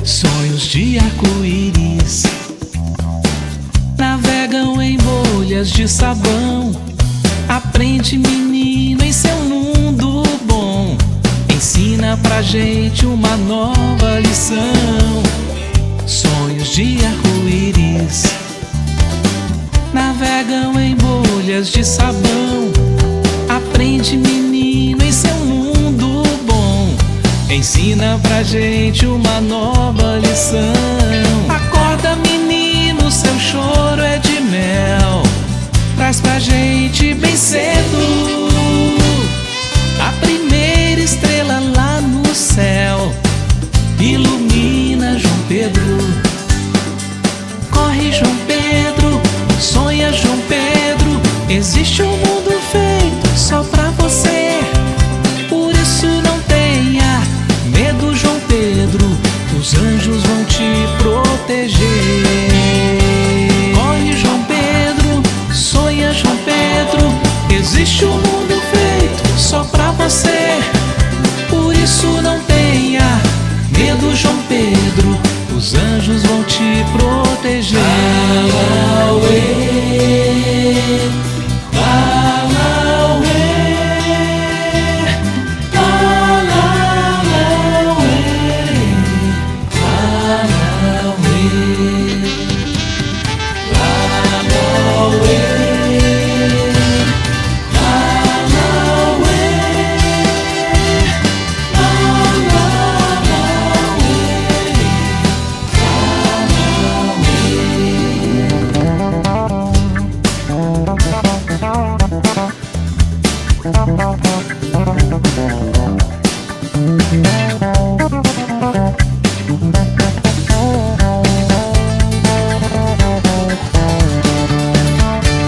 Sonhos de arco-íris navegam em bolhas de sabão. Aprende, menino, em seu mundo bom. Ensina pra gente uma nova lição. Sonhos de arco-íris navegam em bolhas de sabão. Aprende, menino, em seu mundo bom. Ensina pra gente uma nova lição. Acorda, menino, seu choro é de mel. Traz pra gente bem cedo a primeira estrela lá no céu. Ilumina João Pedro. Corre, João Pedro, sonha, João Pedro. Existe um mundo feito só pra você. Por isso não tenha medo, João Pedro. Os anjos vão te proteger. Corre, João Pedro, sonha, João Pedro. Existe um mundo feito só pra você. Por isso não tenha medo, João Pedro. Os anjos vão te proteger.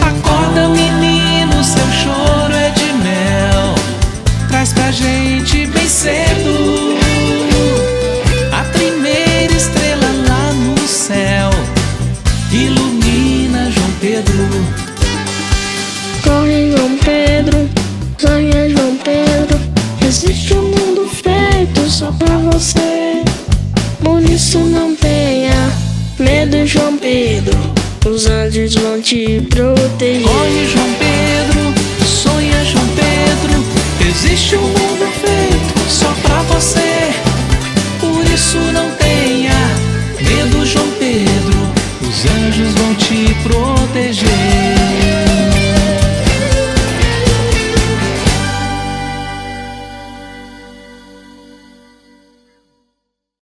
Acorda, menino, seu choro é de mel. Traz pra gente bem cedo a primeira estrela lá no céu. Ilumina João Pedro. Corre, João Pedro, sonha, João Pedro. Existe um mundo feito só pra você. Por isso não tenha medo, João Pedro. Os anjos vão te proteger. Corre, João Pedro, sonha, João Pedro. Existe um mundo feito só pra você.